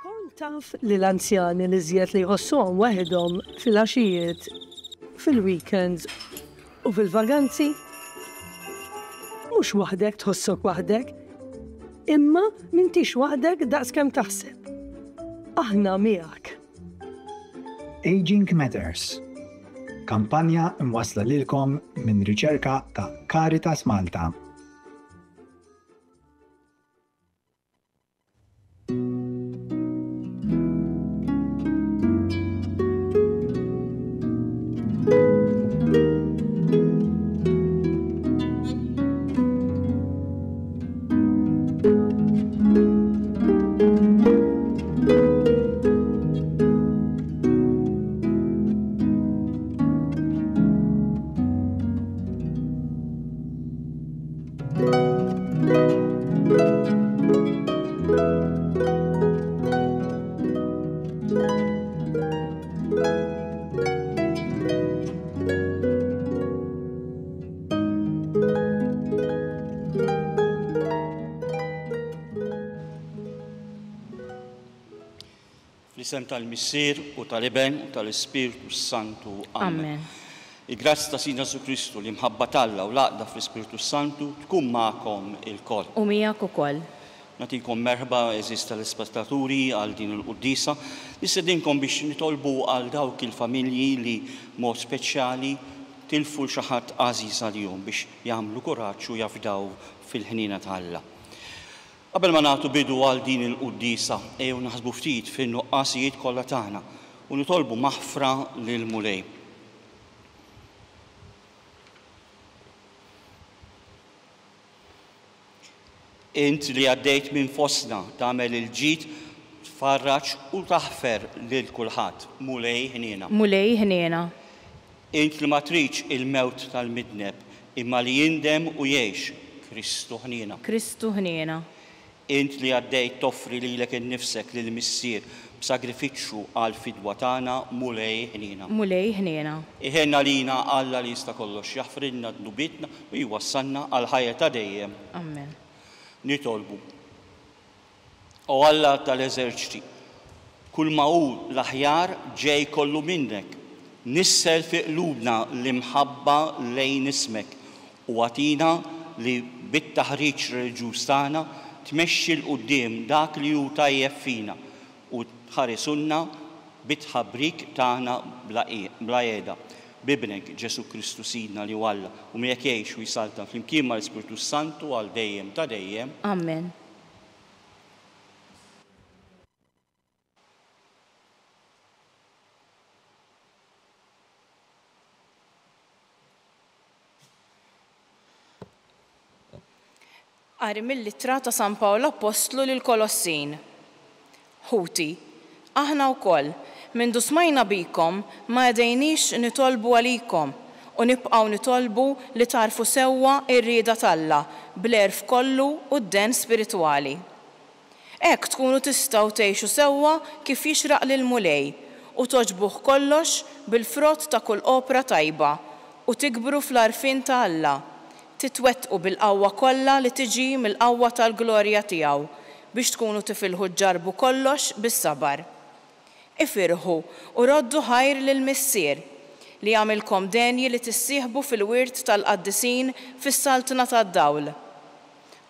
Kont taf li l-anzjani li żjed li jħossuhom waħedhom fil-għaxijiet, fil-weekends u fil-vaganzi? Mhux waħdek tħossok waħdek, imma m'intix waħdek daqskemm taħseb. Aħna miegħek. Aging Matters. Kampanja imwassla lilkom minn riċerka ta' Caritas Malta. Fl-isem tal-Missier u tal-Iben u tal-Ispiritu Santu. Amen. Il-grazzi ta' Sina Ġesu Kristu li mħabba Alla u laqda fl-Ispiritu Santu tkun magħkom il-koll. U miegħek ukoll. Nagħtikom merħba eżis tal-ispettaturi għal din il-quddisa li sedinkom biex nitolbu għal dawk il-familji li mod speċjali tilfu xi ħadd għażiż għalihom biex jagħmlu kuraġġ u jafdaw fil-ħnina ta' Alla. Qabel ma nagħtu bidu għal din il-quddisa, ejjew naħsbu ftit fin-nuqqasijiet kollha tagħna u nitolbu maħfra lil Mulej. Int li għaddejt minn fostna tagħmel il-ġid tfarraġ u taħfer lil kulħadd. Mulej ħniena. Mulej ħniena. Int li ma tridx il-mewt tal-midneb imma li jindem u jgħix. Kristu ħniena. Kristu ħniena. Int li għaddejt toffri lilek innifsek lill-Missier b'sagrifiċċju għal fidwa tagħna mulej ħniena. Mulej ħniena. Iħenna lina Alla li jista' kollox jaħfrilna dnubitna u jwassalna għal ħajja ta' dejjem. Amen. Nitolbu. O Alla tal-eżerċiti, kull ma hu l-aħjar ġej kollu minnek, nissel fi qlubna l-imħabba lejn ismek u għatina li bit-taħriġ reliġjuż tagħna tmexxi l-qudiem dak li hu tajjeb fina u tħarisunna bit-ħabbrik tagħna bla qiegħda. Bibnek Ġesu Kristu Sidna li Alla u miegħek jgħix u jsalta flimkien mal-Ispiritu Santu għal dejjem ta' dejjem. Amen. Qari mill-littra ta' San Pawlu Apostlu lil Kolossin. Ħuti, aħna wkoll mindu smajna bikom ma għedejniex nitolbu għalikom u nibqgħu nitolbu li tarfu sewwa ir-rieda t'Alla bl-erf kollu u d-den spiritwali. Hekk tkunu tistgħu tgħixu sewwa kif jixraq lil Mulej u toġbuh kollox bil-frott ta' kull opra tajba u tikbru fl-arfin ta' Alla. Titwettqu bil-qawwa kollha li tiġi mill-qawwa tal-glorja tiegħu biex tkunu tifilħu ġarbu kollox bis-sabar. Ifirħu u roddu ħajr lill-Missier li jagħmilkom denji li tissieħbu fil-wirt tal-qaddisin fis-saltna tad-dawl.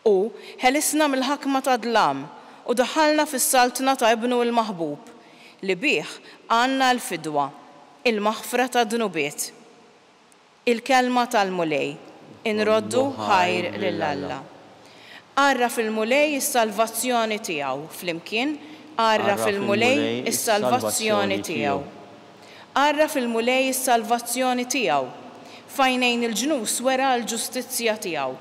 U ħelisna mill-ħakma tad-dlam u daħħalna fis-saltna ta' Ibnu l-Maħbub li bih għandna l-fidwa, il-maħfra tad-dnubiet. Il-kelma tal-Mulej. Inroddu ħajr lill-Alla. Arra fil-Mulej is-salvazzjoni tiegħu flimkien arra fil-Mulej is-salvazzjoni tiegħu. Arra fil-Mulej is-salvazzjoni tiegħu. Fajnejn il-ġnus wera l-ġustizzja tiegħu.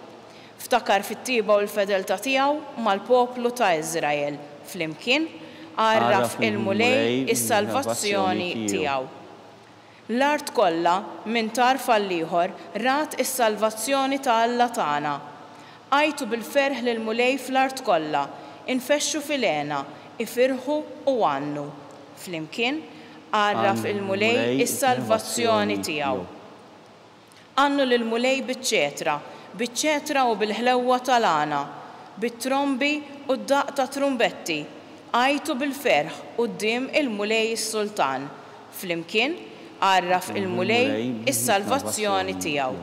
Ftakar fit-tieba u l-fedeltà tiegħu mal-poplu ta' Iżrael. Flimkien arra fil-Mulej is-salvazzjoni tiegħu. L-art kollha minn tarf għal ieħor rat is-salvazzjoni ta' Alla tagħna. Għajtu bil-ferħ lil Mulej fl-art kollha, infexxu fil-għena, ifirħu u għannu. Flimkien għarraf il-Mulej is-salvazzjoni tiegħu. Għannu lil Mulej biċ-ċetra u bil-ħlewwa tal-għana, bit-trombi u d-daq ta' trumbetti, għajtu bil-ferħ quddiem il-mulej is-sultan, flimkien għarraf il-mulej is-salvazzjoni tiegħu.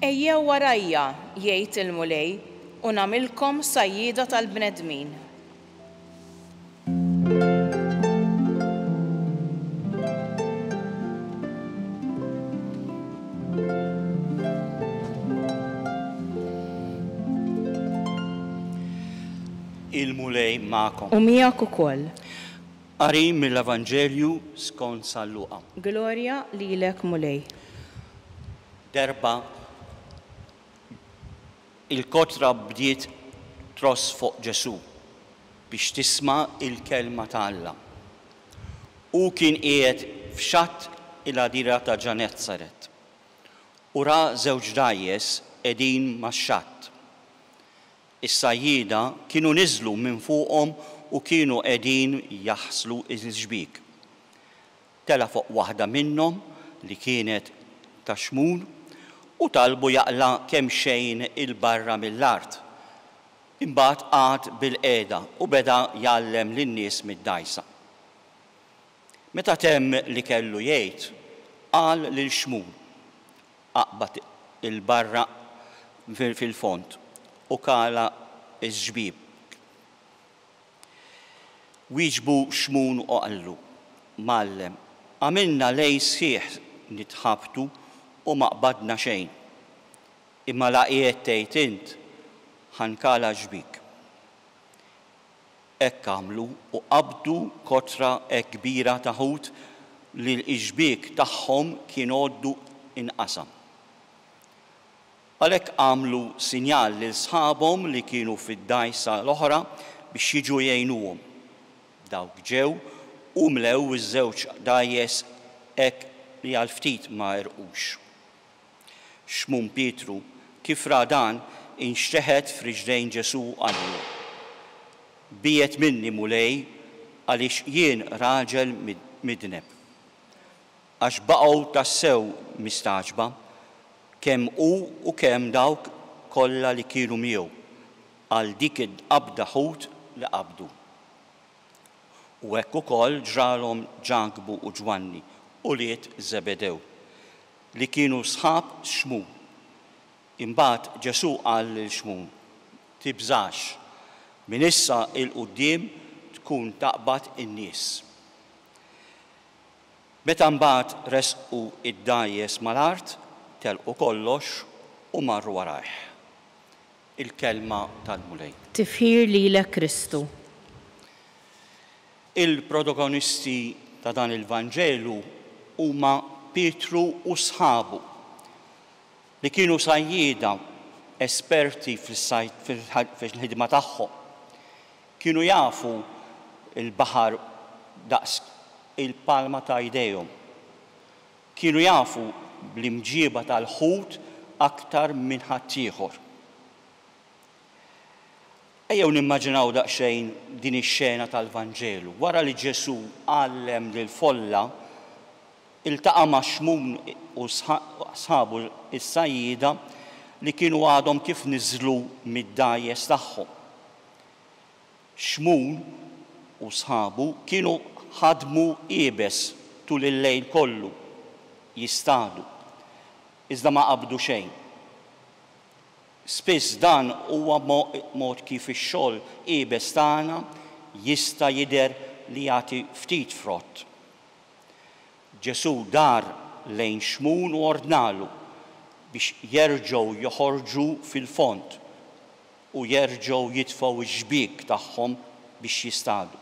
Ejjew warajja, jgħid il-mulej, u nagħmilkom sajjieda tal-bnedmin. Il-mulej ma'kom. U miegħek ukoll. Qari mill-Evanġelju skont San Luqa. Glorja lilek mulej. Darba il-kotra bdiet tross fuq Ġesu biex tisma' il-kelma ta' Alla. U kien qiegħed f'xatt il-għadira ta' Ġenezzaret. U ra żewġ dgħajjes qegħdin max-xatt. Is-sajjieda kienu niżlu minn fuqhom u kienu qegħdin jaħslu l-ġbik. Tela fuq waħda minnhom li kienet ta' xmun u talbu jaqla kemm xejn il-barra mill-art. Imbagħad qagħad bil-qiegħda u beda jgħallem lin-nies mid-dgħajsa. Meta temm li kellu jgħid, qal lil xmun aqbad il-barra fil-font u kala iż-ġbib. Wieġbu xmun u qallu, Mallem, għamilna lej sħiħ nitħabtu u ma qbadna xejn. Imma laqiet tgħid int ħankala ġbik. Hekk għamlu u qabdu kotra hekk kbira ta' ħut li l-ġbik tagħhom kien għoddu inqasam. Għalhekk għamlu sinjal lil sħabhom li kienu fid-dgħajsa l-oħra biex jiġu jgħinuhom. Dawk ġew u mlew iż-żewġ dgħajjes hekk li għal ftit ma erqux. Xmun Pietru kif ra dan inxteħed f'riġlejn Ġesu qallu. Biet minni mulej għaliex jien raġel midneb. Għax baqgħu tassew mistaġba kemm u kemm dawk kollha li kienu miegħu għal dik id-qabda ħut li qabdu. U hekk ukoll ġralhom Ġakbu u Ġwanni u liet Zebedew li kienu sħab xmun. Imbagħad Ġesu qal lil xmun, tibżax, minn issa il-quddiem tkun taqbad in-nies. Meta mbagħad resqu id-dgħajjes mal-art, telqu kollox u marru warajh. Il-kelma tal-mulej. Tifħir lilek Kristu. Il-protagonisti ta' dan il-Vanġelu huma Pietru u sħabu li kienu sajjieda esperti fil-ħidma tagħhom. Kienu jafu il-baħar daqs il-palma ta' idejhom. Kienu jafu bl-imġieba tal-ħut aktar minn ħaddieħor. Ejjew nimmaġinaw daqsxejn din ix-xena tal-Vanġelu. Wara li Ġesu għallem lil folla iltaqa' ma' xmun u sħabu s-sajjieda li kienu għadhom kif niżlu mid-dgħajjes tagħhom. Xmun u sħabu kienu ħadmu qiebes tul il-lejl kollu jistadu, iżda ma qabdu xejn. Spiss dan huwa mod kif ix-xogħol qiebes tagħna jista' jidher li jagħti ftit frott. Ġesu dar lejn xmun u ordnalu biex jerġgħu joħorġu fil-font u jerġgħu jitfgħu x-xbik tagħhom biex jistadu.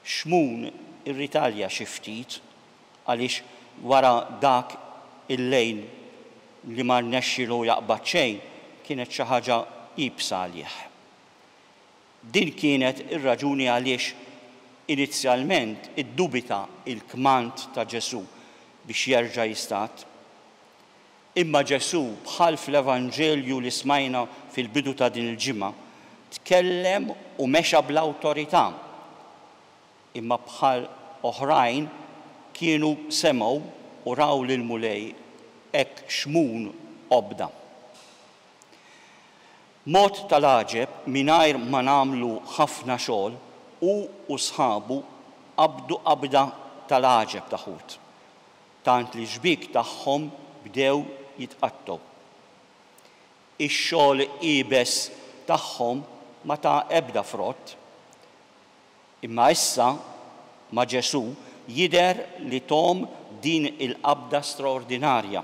Xmun irritalja xi ftit għaliex wara dak il-lejl li ma rnexxielu jaqbad xejn kienet xi ħaġa jibsa għalih. Din kienet ir-raġuni għaliex inizjalment iddubita il-kmand ta' Ġesu biex jerġa' jistat. Imma Ġesu bħal fl-Evanġelju li smajna fil-bidu ta' din il-ġimgħa tkellem u mexa bl-awtorità. Imma bħal oħrajn kienu semgħu u raw lil mulej hekk xmun obda. Mod tal-għaġeb mingħajr ma nagħmlu ħafna xogħol u sħabu qabda tal-għaġeb ta' ħut. Tant li xbik tagħhom bdew jitqattgħu. Ix-xogħol qiebes tagħhom ma ta' ebda frott. Imma issa ma' Ġesu jidher li tom din il-qabda straordinarja.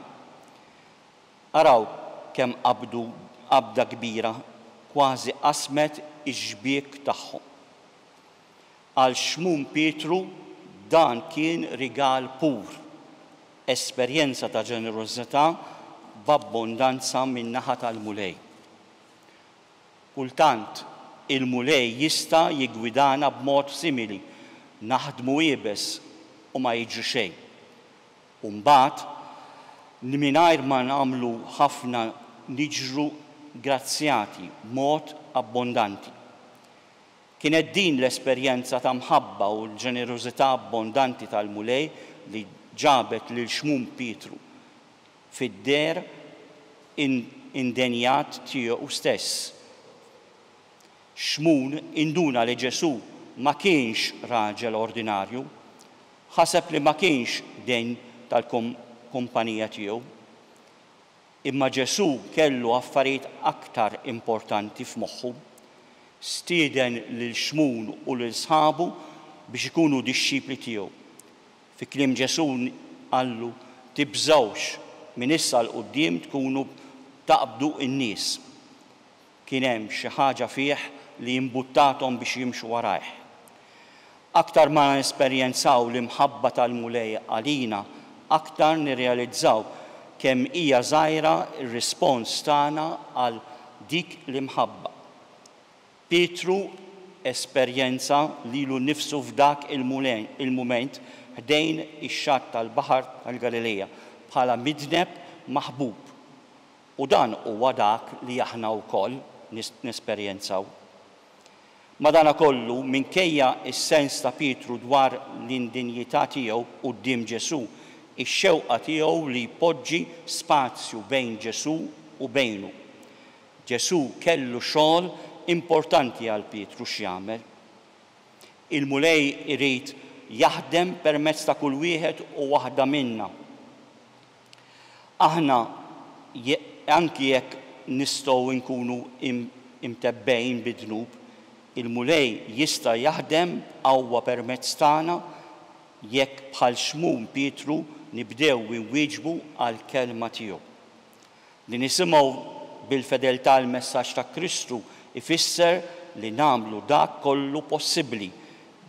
Araw kemm qabda kbira kważi qasmet ix-xbiek tagħhom. Għal xmum Pietru dan kien rigal pur, esperjenza ta' ġenerożità b'abbondanza min-naħa tal-mulej. Kultant il-mulej jista' jiggwidana b'mod simili, naħdmu qiebes u ma jiġri xejn. U mbagħad mingħajr ma nagħmlu ħafna niġru grazzjati b'mod abbondanti. Kienet din l-esperjenza ta' mħabba u l-ġenerożità abbondanti tal-mulej li ġabet lil xmum Pietru fid-der indenjat tiegħu stess. Xmun induna li Ġesu ma kienx raġel ordinarju, ħaseb li ma kienx dejn tal-kumpanija tiegħu. Imma Ġesu kellu affarijiet aktar importanti f'moħħu, stieden lil xmun u lil sħabu biex ikunu dixxipli tiegħu. Fi kliem Ġesu qallu tibżawx minn issa l quddiem tkunu taqbdu n-nies. Kien hemm xi ħaġa fih li jimbuttathom biex jimxu warajh. Aktar ma nesperjenzaw l-imħabba tal-mulej għalina, aktar nirrealizzaw kemm hija żgħira r-rispons tagħna għal dik l-imħabba. Pietru esperjenza lilu nnifsu f'dak il-mument ħdejn ix-xatt tal-Baħar tal-Galilea bħala midneb maħbub. U dan huwa dak li aħna wkoll nesperjenzaw. Madankollu minkejja is-sens ta' Pietru dwar l-indinjità tiegħu quddiem Ġesu, ix-xewqa tiegħu li jpoġġi spazju bejn Ġesu u bejnu. Ġesu kellu xogħol importanti għal Pietru x'jagħmel. Il-mulej irid jaħdem permezz ta' kull wieħed u waħda minna. Aħna anki jekk nistgħu nkunu imtebbejn bid-dnub, il-mulej jista' jaħdem qawwa permezz tagħna jekk bħal xmum Pietru nibdew inwieġbu għall kelma tiegħu. Li nisimgħu bil-fedeltà l-messaġġ ta' Kristu ifisser li nagħmlu dak kollu possibbli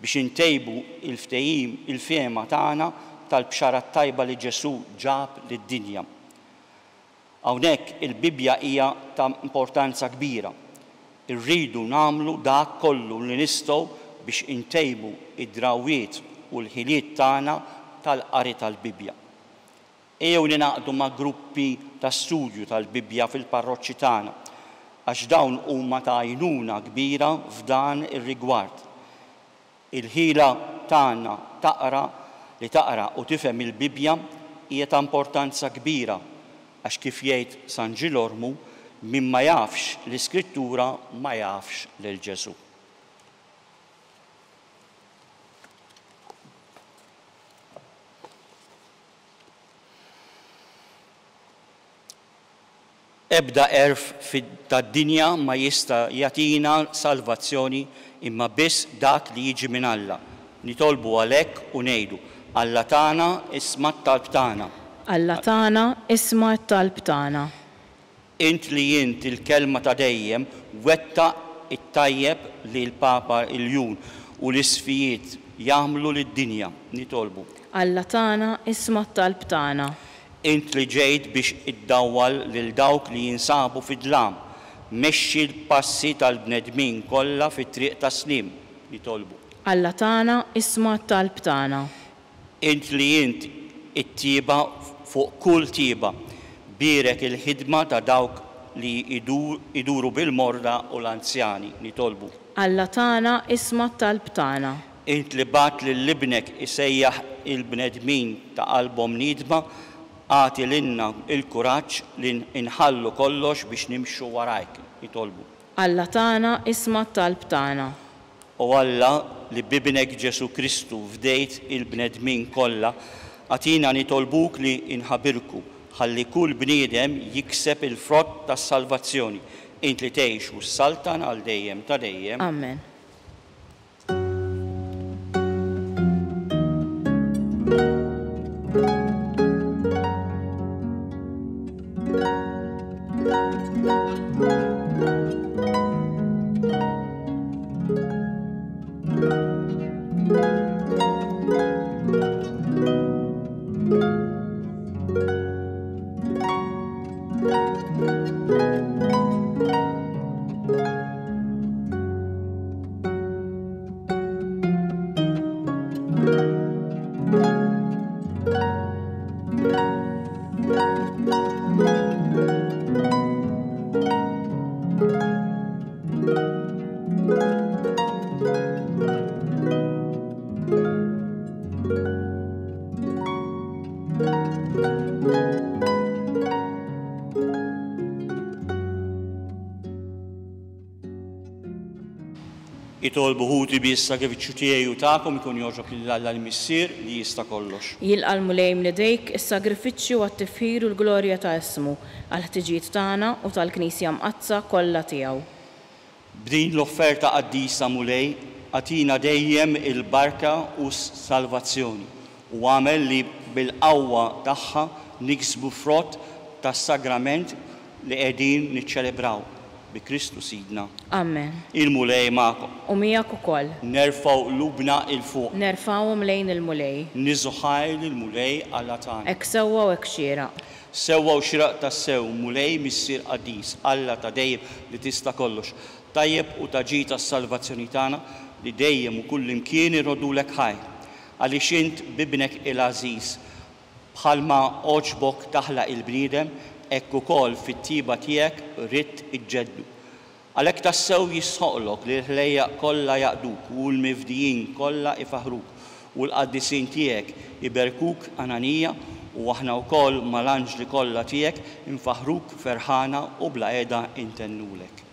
biex intejbu il-fehma tagħna tal-bxara tajba li Ġesu ġab lid-dinja. Hawnhekk il-Bibja hija ta' importanza kbira. Irridu nagħmlu dak kollu li nistgħu biex intejbu id-drawwiet u l-ħiliet tagħna tal-qari tal-Bibja. Ejjew ninaqdu ma' gruppi ta' studju tal-Bibja fil-parroċċi tagħna għax dawn huma ta' għajnuna kbira f'dan ir-rigward. Il-ħila tagħna taqra u tifhem il-Bibja hija ta' importanza kbira għax kif jgħid San Ġilormu min ma jafx l-Iskrittura ma jafx lil Ġesu. Ebda erf tad-dinja ma jista' jagħtina salvazzjoni imma biss dak li jiġi minn Alla. Nitolbu għalhekk u ngħidu Alla tagħna isma' t-talb tagħna. Alla tagħna isma' t-talb tagħna. Int li int il-kelma ta' dejjem wettaq it-tajjeb li l-Papa il-Jun u l-isfijiet jagħmlu lid-dinja. Nitolbu. Alla tagħna isma' t-talb tagħna. Int li ġejt biex iddawwal lil dawk li jinsabu fid-dlam, mexxi l-passi tal-bnedmin kollha fit-triq ta' slim. Nitolbu. Alla tagħna isma' t-talb tagħna. Int li int it-tieba fuq kull tieba, birek il-ħidma ta' dawk li iduru bil-morda u l-anzjani. Nitolbu. Alla tagħna isma' t-talb tagħna. int li bat lill-ibnek isejjaħ il-bnedmin ta' qalbhom nidma, għati lilna il-kuraġġ li inħallu kollox biex nimxu warajk, jitolbu. Alla tagħna isma' t-talb tagħna. U Alla li bibnek Ġesu Kristu fdejt il-bnedmin kollha, għatina nitolbuk li inħabirku ħalli kull bniedem jikseb il-frott tas-salvazzjoni, int li tgħix u s-saltan għal dejjem ta' dejjem. Amen. Jitolbu ħuti bi s-sagrifiċċju tiegħi u tagħkom ikun jogħġob lill-Alla l-Missier li jista' kollox. Jilqa' l-mulejm lidejk is-sagrifiċċju għat-tifħir u l-glorja ta' ismu għall-ħtiġijiet tagħna u tal-Knisja mqazza kollha tiegħu. B'din l-offerta qaddisa mulej għatina dejjem il-barka u s-salvazzjoni u għamel li bil-qawwa tagħha niksbu frott tas-sagrament li qegħdin niċċelebraw bi Kristu Sidna. Amen. Il-mulej magħkom. U miegħek ukoll. Nerfgħu lubna il fuq. Nerfgħuhom lejn il-mulej. Niżu ħajl il-mulej Alla tagħna. Hekk sewwa u hekk xieraq. Sewwa u xieraq tas-sew mulej missier qaddis Alla ta' dejjem li tista' kollox. Tajjeb u taġi tas-salvazzjoni tagħna li dejjem u kull imkien irodulek ħajr. Għaliex int bibnek il-Aziz bħalma oġbok taħlaq il-bniedem hekk ukoll fit-tiba tiegħek ridt iġġeddu. Għalhekk tassew jisħoqlok li l-ħlejjaq kollha jaqduk u l-mifdijin kollha ifaħruk u l-qaddisin tiegħek iberkuk Ananija u aħna wkoll mal-anġli kollha tiegħek infaħruk ferħana u bla qiegħda intennulek.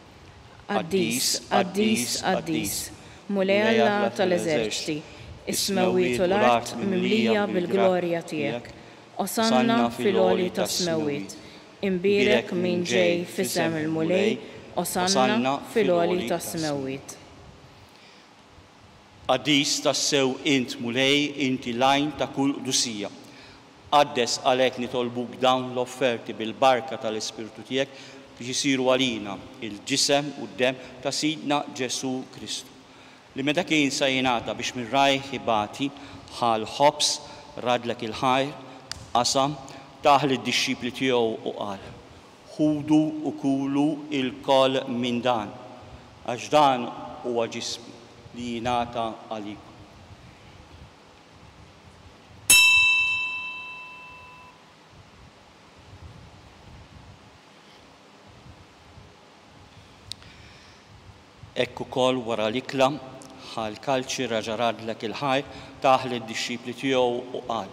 Qaddis, qaddis, qaddis, mulej Alla tal-eżerċiti, is-smewwiet u l-art mimlija bil-glorja tiegħek. Osanna fil-għoli ta' smewwiet. Imbirek min ġej f'isem il-mulej, osanna fil-għoli ta' smewwiet. Qaddis tassew int mulej inti lajn ta' kull qdusija. Qaddes għalhekk nitolbuk dawn l-offerti bil-barka tal-Ispirtu tiegħek biex isiru għalina il-ġisem u d-dem ta' Sidna Ġesu Kristu. Li meta kien sa jingħata biex minn rajh ibati ħal ħobs radlek il-ħajr qasam taħ lid-dixxipli tiegħu u qal: ħudu u kulu il-kol minn dan, għax dan huwa ġismi li jingħata għalikom. Ekk ukoll wara l-ikla ħal kalċi raġaradlek il-ħajr taħ lid-dixxipli tiegħu u qal: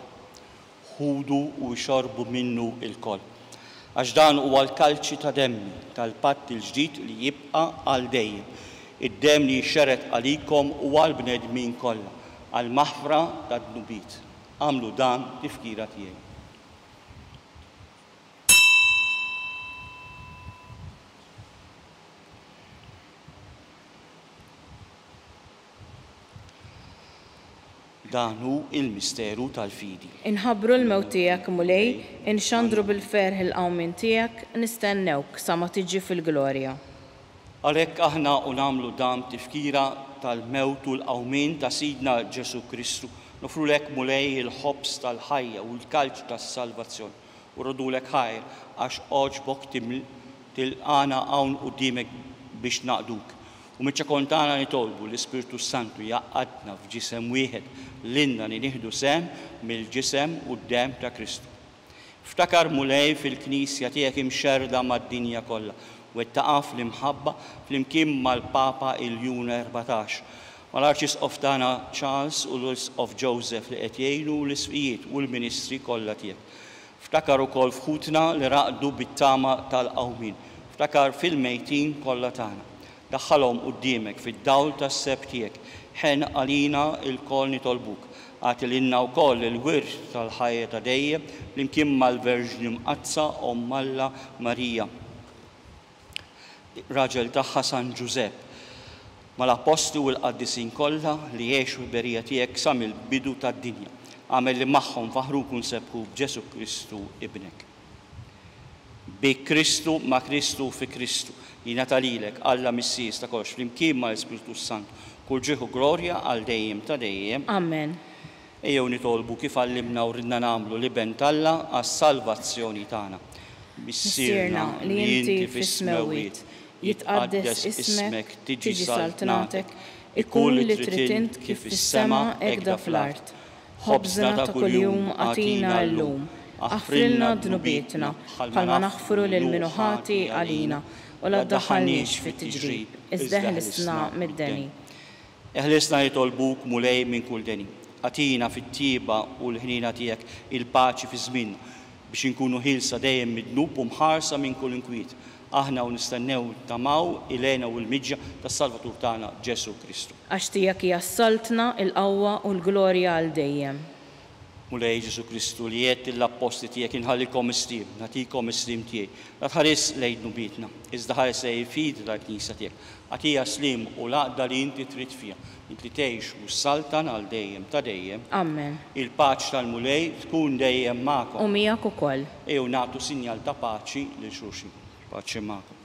ħudu u xorbu minnu il-kol. Għax dan huwa l-kalċi ta' demmi tal-patt il-ġdid li jibqa' għal dejjem. Id-demm li jxeret għalikom u għall-bnedmin kollha għall-maħfra tad-dnubiet. Għamlu dan tifkira tiegħi. Dan hu il-misteru tal-fidi. Inħabbru l-mewt tiegħek mulej, inxandru bil-ferħ il-qawmin tiegħek, nistennewk sa ma tiġi fil-glorja. Għalhekk aħna u nagħmlu dan tifkira tal-mewt u l-qawmin ta' Sidna Ġesu Kristu. Nofrulek mulej il-ħobs tal-ħajja u l-kalċ tas-salvazzjoni u rodulek ħajr għax oġbok tilqana hawn quddiemek biex naqduk. U miċċa kontana nitolbu l-Ispirtu Santu jaqqadna f'ġisem wieħed l-inna li nieħdu sem mill-ġisem u d-dem ta' Kristu. Ftakar mulej fil-Knisja tiegħek imxerda mad-dinja kollha u ttaqaf l-imħabba flimkien mal-Papa il-Juna 14 mal-Arċisqof tagħna Charles u l-Isqof Joseph li qed jgħinu l-isqijiet u l-ministri kollha tiegħek. Ftakar ukoll f'ħutna li raqdu bit-tama tal-qawmin. Ftakar fil-mejtin kollha tagħna. Daħħalhom quddiemek fid-dawl tas-seb tiegħek. Ħen għalina l-kol nitolbuk. Għati lilna wkoll il-wirt tal-ħajja ta' dejjem flimkien mal-Verġni Mqazza Omm Alla Marija. Raġel tagħha San Giuseppe. Mal-apostli u l-qaddisin kollha li jgħixu l-berija tiegħek sa mill-bidu tad-dinja. Għamel li magħhom faħruk nsebku b'Ġesu Kristu ibnek. Bi Kristu ma' Kristu fi Kristu. Jingħata lilek Alla Missies ta' kollox flimkien mal-Ispiritu Sant. Kull ġieħu glorja għal dejjem ta' dejjem. Amen. Ejjew nitolbu kif għallimna u ridna nagħmlu li ben Alla għas-salvazzjoni tagħna. Missirna li inti fis-smewwiet, jitqaddes ismek, tiġi saltnatek, ikun li trid int kif fis-sema hekk fl-art. Ħobżna ta' kuljum għatina llum, aħfrilna dnubietna bħalma naħfru lil min ħati għalina u la ddaħħalniex fit-tiġrib, iżda ħlisna mid-deni. Eħlisna jitolbuk mulej minn kull deni. Għatina fit-tieba u l-ħnina tiegħek il-paċi fi żmien biex inkunu ħilsa dejjem mid-dnub u mħarsa minn kull inkwiet. Aħna u nistennew tamaw il-għena u l-miġġa tas-Salvatur tagħna Ġesu Kristu. Għax tiegħek hija s-saltna, il-qawwa u l-glorja għal dejjem. Mulej Ġesu Kristu li jgħid l-apposti tiegħek inħallikom istim, nagħtikom istim tiegħi. La tħares lejn nubietna, iżda ħares lejn fid tal-Knisja tiegħek. Għatija slim u laqda li inti trid fiha. Inti tgħix u s-saltan għal dejjem ta' dejjem. Amen. Il-paċi tal-mulej tkun dejjem magħkom. U miegħek ukoll. Ejjew nagħtu sinjal ta' paċi lil xulxin. Paċi magħkom.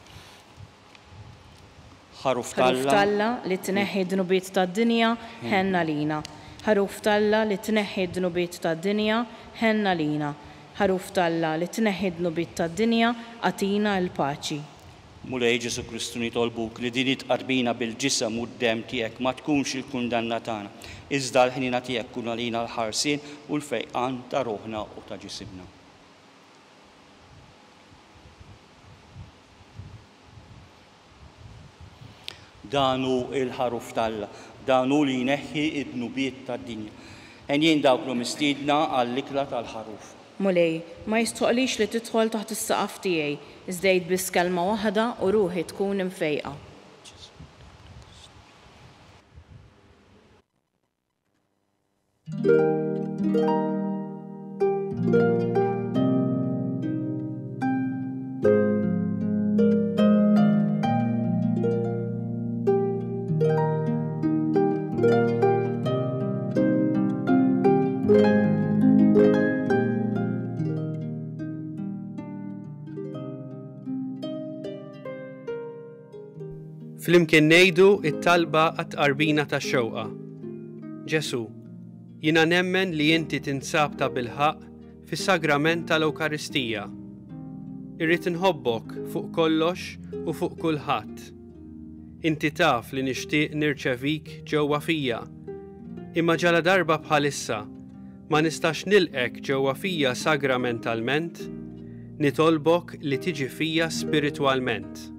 Ħaruf Talla li tneħħi dnubiet tad-dinja ħenna lina. Ħaruf Talla li tneħħi dnubiet tad-dinja ħenna lina. Ħaruf Talla li tneħħi dnubiet tad-dinja għatina l-paċi. Mulej Ġesu Kristu nitolbuk li din itqarbina bil-ġisem u d-dem tiegħek ma tkunx il-kundanna tagħna. Iżda l-ħnina tiegħek kun għalina l-ħarsien u l-fejqan ta' ruħna u ta' ġisimna. Danu il-ħaruf Talla, danu li jneħħi id-dnubiet tad-dinja. Jien dawk li mistiedna għall-ikla tal-ħaruf. Mulej, ma jistoqlix li tidħol taħt is-saqaf tiegħi, iżda jgħid biss kelma waħda u ruħi tkun imfejqa. Flimkien ngħidu it-talba għat-tqarbina tax-xewqa. Ġesu, jiena nemmen li inti tinsab ta' bilħaq fis-sagrament tal-Ewkaristija. Irrid inħobbok fuq kollox u fuq kulħadd. Inti taf li nixtieq nirċevik ġewwa fija, imma ġala darba bħalissa ma nistax nilqek ġewwa fija sagramentalment, nitolbok li tiġi fija spiritwalment.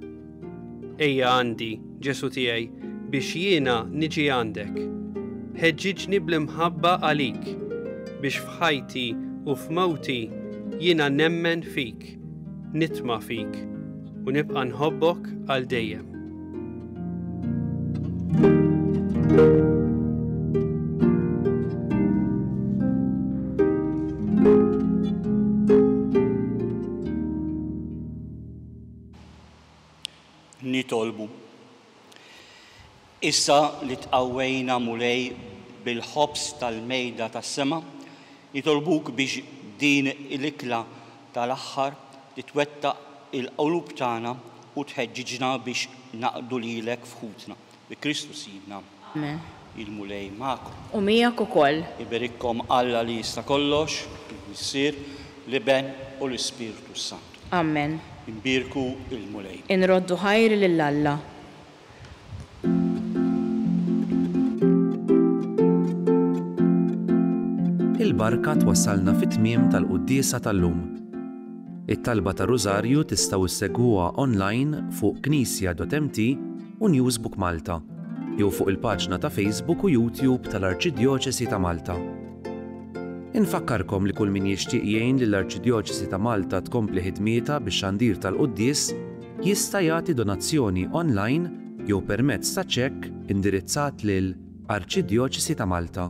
Ejja għandi, Ġesu tiegħi, biex jiena niġi għandek. Ħeġġiġni bl-imħabba għalik, biex f'ħajti u f'mewti jiena nemmen fik, nitma' fik u nibqa' nħobbok għal dejjem. Nitolbu. Issa li tqawwejna mulej bil-ħobs tal-mejda tas-sema, nitolbuk biex din il-ikla tal-aħħar titwettaq il-qulub tagħna u tħeġġiġna biex naqdu lilek f'ħutna. Bi Kristu Sidna. Amen. Il-mulej magħkom. U miegħek ukoll. Iberikkom Alla li jista' kollox, il-Missier, l-Iben u l-Ispiritu Sant. Amen. Imbirku il-mulej. Inroddu ħajr lill-Alla. Il-barka twassalna fit-tmiem tal-quddiesa tal-lum. It-talba ta' Rużarju tistgħu issegwuha online fuq knisja.mt u Newsbook Malta. jew fuq il-paġna ta' Facebook u YouTube tal-Arċidjoċesi ta' Malta. Infakkarkom li kull min jixtieq jgħin li l-Arċidjoċesi ta' Malta tkompli ħidmieta bix-xandir tal-Qudies jista' jagħti donazzjoni online jew permezz ta' ċekk indirizzat lil Arċidjoċesi ta' Malta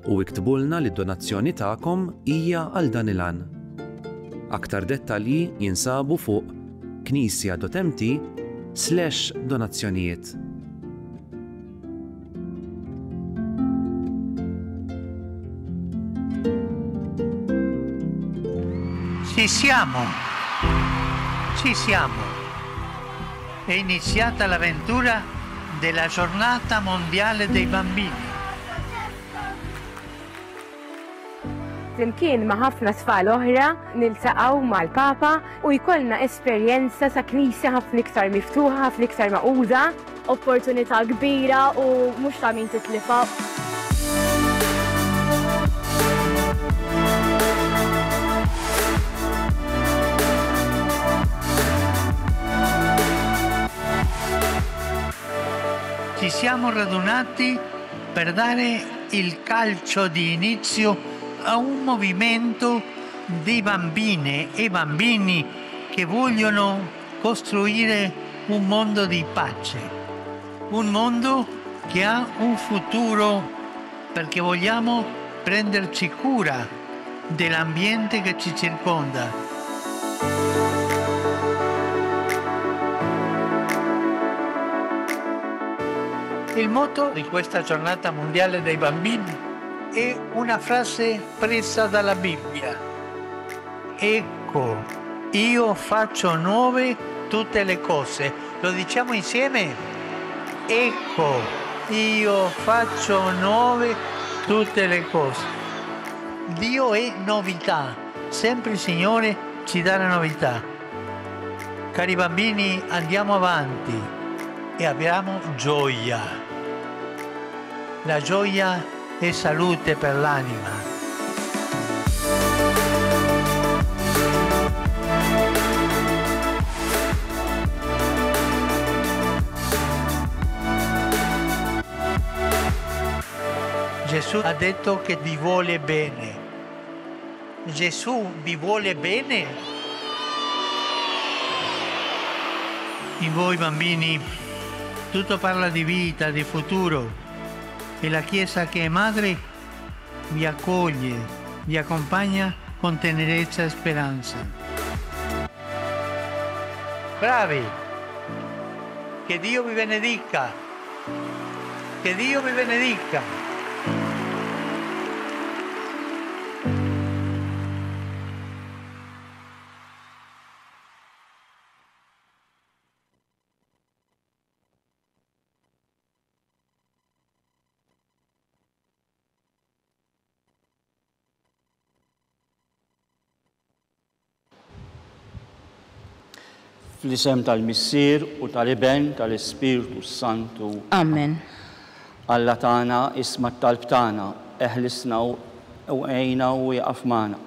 u iktbulna li d-donazzjoni tagħkom hija għal dan il-għan. Aktar dettalji jinsabu fuq knisja.mt/donazzjonijiet. Ci siamo. È iniziata l'avventura della Giornata Mondiale dei Bambini. Flimkien ma' ħafna tfal oħra niltaqgħu mal-Papa u jkollna esperjenza sa' knisja ħafna iktar miftuħa, ħafna iktar maquda. Opportunità kbira u mhux ta' min titlifa. Ci siamo radunati per dare il calcio di inizio a un movimento di bambine e bambini che vogliono costruire un mondo di pace, un mondo che ha un futuro perché vogliamo prenderci cura dell'ambiente che ci circonda. Il motto di questa giornata mondiale dei bambini è una frase presa dalla Bibbia. Ecco, io faccio nuove tutte le cose. Lo diciamo insieme? Ecco, io faccio nuove tutte le cose. Dio è novità, sempre il Signore ci dà la novità. Cari bambini, andiamo avanti e abbiamo gioia. La gioia è salute per l'anima. Gesù ha detto che vi vuole bene. Gesù vi vuole bene? In voi bambini tutto parla di vita, di futuro. E la Chiesa che è madre vi accoglie, vi accompagna con tenerezza e speranza. Bravi! Che Dio vi benedica! Che Dio vi benedica! Fl-isem tal-Missier u tal-Iben tal-Ispiritu Santu. Amen. Alla tagħna isma' t-talb tagħna, eħlisna u għejna u jaqaf magħna.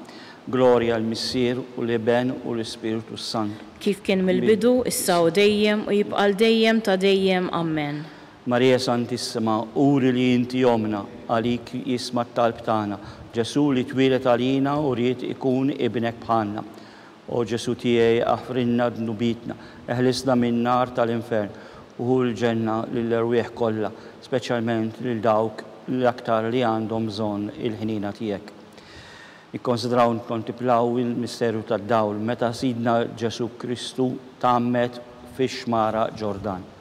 Glorja l-Missier u l-Iben u l-Ispiritu Santu. Kif kien mill-bidu, issa u dejjem u jibqal dejjem ta' dejjem. Amen. Marija Santissima, uri li inti jomna, għalik jisma' t-talb tagħna. Ġesu li twilet għalina u rrid ikun ibnek bħalna. O Ġesu tiegħi aħfrinna dnubitna, eħlisna min-nar tal-infern u l-ġenna lill-erwieħ kollha, speċjalment lil dawk l-aktar li għandhom bżonn il-ħnina tiegħek. Ikkonsidraw nkontemplaw il-misterju tad-dawl meta Sidna Ġesu Kristu tgħammet fix-xmara Ġordan.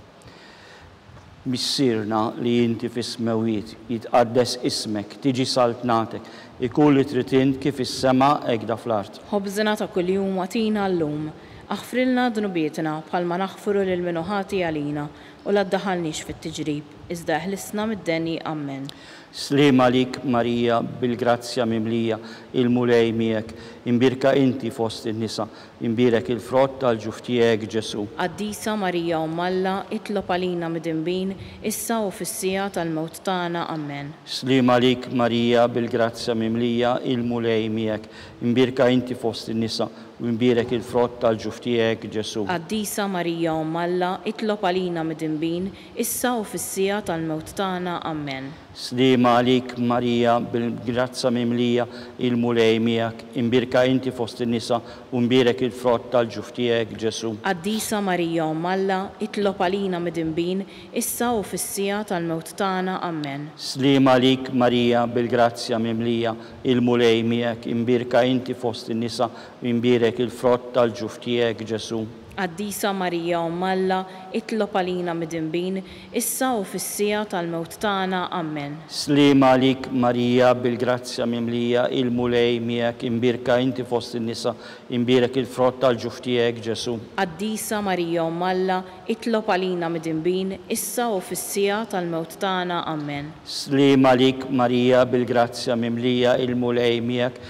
Missirna li inti fis-smewiet, jitqaddes ismek, tiġi saltnatek, ikun li trid int kif is-sema hekk da fl-art. Ħobżna ta' kuljum watina llum, aħfrilna dnubietna bħalma naħfru lil min ħati għalina u la ddaħħalniex fit-tiġrib, iżda eħlisna mid-denni. Amen. Slim għalik Marija bil-grazzja mimlija il-mulej miegħek, imbirka inti fost in-nisa, imbirek il-frott tal-ġuf tiegħek Ġesu. Qaddisa Marija Umm Alla, itlob għalina mid-inbin, issa u fis-sija tal-mewt tagħna. Amen. Slim għalik Marija bil-grazzja mimlija il-mulej miegħek, imbirka inti fost in-nisa, u imbirek il-frott tal-ġuf tiegħek Ġesu. Qaddisa Marija Umm Alla, itlob għalina mid-inbin, issa u fis-sija tal-mewt tagħna. Amen. Slima għalik Marija bil-grazza mimlija il-mulej miegħek, imbirka inti fost in-nisa u mbirek il-frott tal-ġuf tiegħek Ġesu. Qaddisa Marija Umm Alla, itlob għalina midinbin, issa u fis-sija tal-mewt tagħna. Amen. Slima għalik Marija bil-grazzja mimlija il-mulej miegħek, imbirka inti fost in-nisa u mbirek il-frott tal-ġuf tiegħek Ġesu. Qaddisa Marija Umm Alla, itlob għalina midinbin, issa u fis-sija tal-mewt tagħna. Amen. Slima għalik Marija bil-grazzja mimlija il-mulej miegħek, imbirka inti fost in-nisa, imbirek il-frott tal-ġuf tiegħek Ġesu. Qaddisa Marija Umm Alla, itlob għalina midinbin, issa u fis-sija tal-mewt tagħna. Amen. Slima għalik Marija bil-grazzja mimlija il-mulej miegħek,